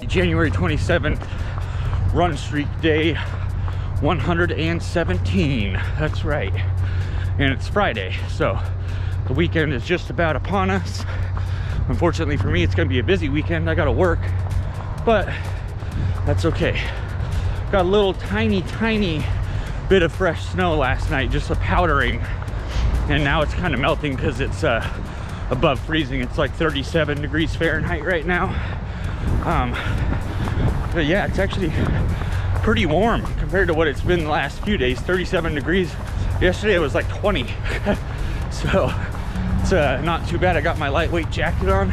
Happy January 27th, run streak day 117. That's right. And it's Friday, so the weekend is just about upon us. Unfortunately for me, it's gonna be a busy weekend. I gotta work, but that's okay. Got a little tiny bit of fresh snow last night, just a powdering, and now it's kind of melting because it's above freezing. It's like 37 degrees Fahrenheit right now. But yeah, it's actually pretty warm compared to what it's been the last few days. 37 degrees. Yesterday it was like 20. So it's not too bad. I got my lightweight jacket on,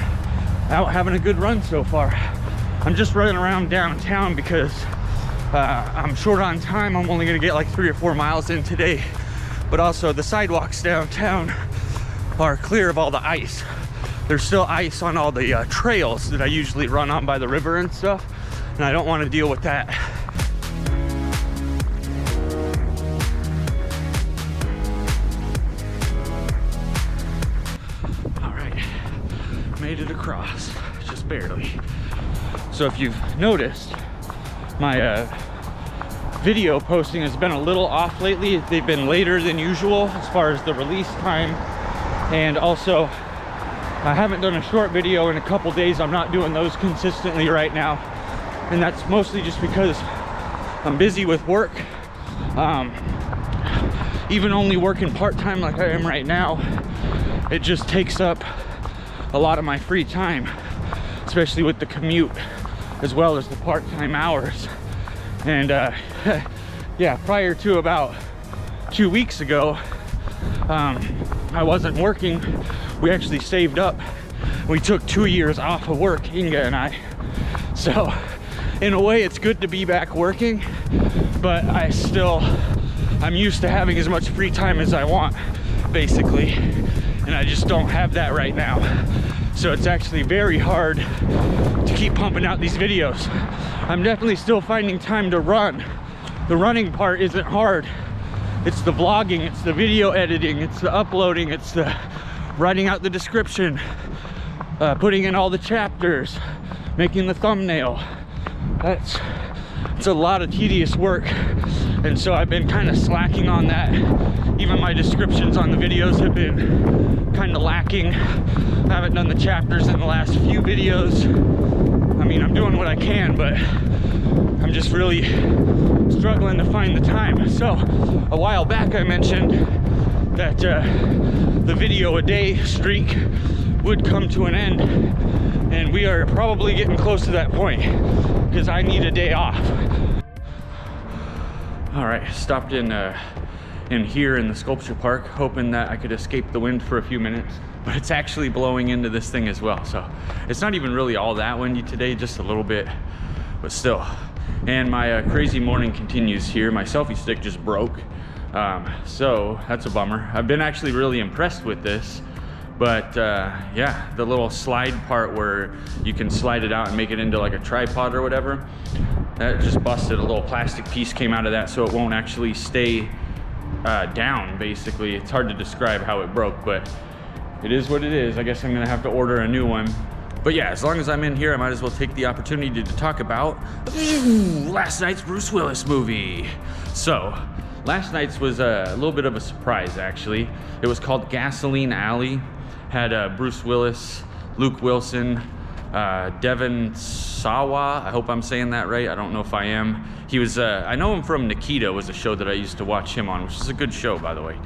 out having a good run so far. I'm just running around downtown because I'm short on time. I'm only gonna get like 3 or 4 miles in today, but also the sidewalks downtown are clear of all the ice. There's still ice on all the trails that I usually run on by the river and stuff, and I don't want to deal with that. All right, made it across, just barely. So if you've noticed, my video posting has been a little off lately. They've been later than usual as far as the release time, and also I haven't done a short video in a couple days. I'm not doing those consistently right now, and that's mostly just because I'm busy with work. Even only working part-time like I am right now, it just takes up a lot of my free time, especially with the commute as well as the part-time hours. And yeah, prior to about 2 weeks ago, I wasn't working. We actually saved up. We took 2 years off of work, Inga and I. So in a way it's good to be back working, but I'm used to having as much free time as I want, basically, and I just don't have that right now. So it's actually very hard to keep pumping out these videos. I'm definitely still finding time to run. The running part isn't hard. It's the vlogging, it's the video editing, it's the uploading, it's the writing out the description, putting in all the chapters, making the thumbnail. It's a lot of tedious work, and so I've been kind of slacking on that. Even my descriptions on the videos have been kind of lacking. I haven't done the chapters in the last few videos. I mean, I'm doing what I can, but I'm just really struggling to find the time. So a while back I mentioned that the video a day streak would come to an end, and we are probably getting close to that point because I need a day off. All right, stopped in here in the sculpture park, hoping that I could escape the wind for a few minutes, but it's actually blowing into this thing as well. So it's not even really all that windy today, just a little bit, but still. And my crazy morning continues here. My selfie stick just broke, so that's a bummer. I've been actually really impressed with this, but yeah, the little slide part where you can slide it out and make it into like a tripod or whatever, that just busted. A little plastic piece came out of that, so it won't actually stay down, basically. It's hard to describe how it broke, but it is what it is. I guess I'm gonna have to order a new one. But yeah, as long as I'm in here, I might as well take the opportunity to talk about last night's Bruce Willis movie. So last night's was a little bit of a surprise, actually. It was called Gasoline Alley. Had Bruce Willis, Luke Wilson, Devon Sawa. I hope I'm saying that right. I don't know if I am. He was, I know him from Nikita, was a show that I used to watch him on, which is a good show, by the way.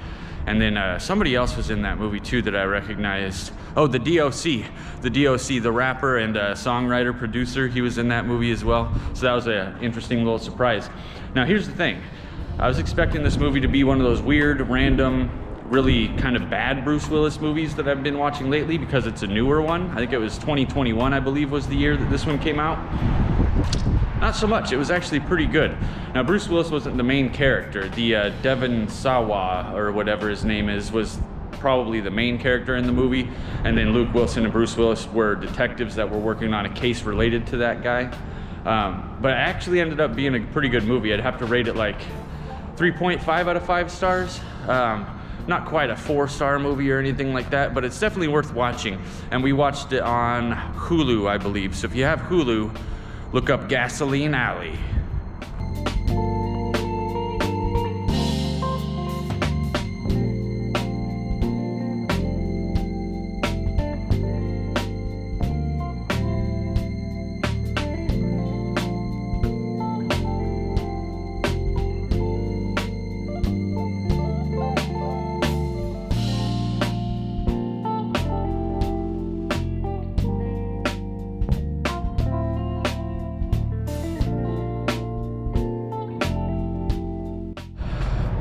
And then somebody else was in that movie too that I recognized. Oh, the DOC. The DOC, the rapper and songwriter, producer, he was in that movie as well. So that was an interesting little surprise. Now here's the thing. I was expecting this movie to be one of those weird, random, really kind of bad Bruce Willis movies that I've been watching lately because it's a newer one. I think it was 2021, I believe, was the year that this one came out. Not so much. It was actually pretty good. Now, Bruce Willis wasn't the main character. The Devon Sawa, or whatever his name is, was probably the main character in the movie. And then Luke Wilson and Bruce Willis were detectives that were working on a case related to that guy. But it actually ended up being a pretty good movie. I'd have to rate it like 3.5 out of 5 stars. Not quite a 4-star movie or anything like that, but it's definitely worth watching. And we watched it on Hulu, I believe. So if you have Hulu, look up Gasoline Alley.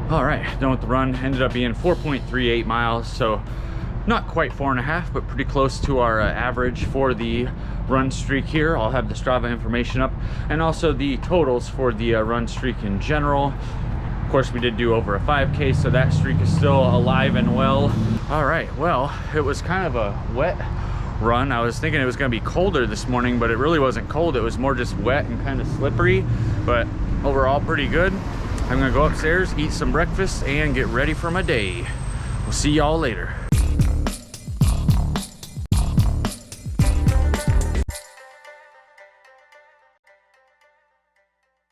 All right, done with the run. Ended up being 4.38 miles, so not quite 4.5, but pretty close to our average for the run streak here. I'll have the Strava information up, and also the totals for the run streak in general. Of course, we did do over a 5K, so that streak is still alive and well. All right, well, it was kind of a wet run. I was thinking it was gonna be colder this morning, but it really wasn't cold. It was more just wet and kind of slippery, but overall pretty good. I'm gonna go upstairs, eat some breakfast, and get ready for my day. We'll see y'all later.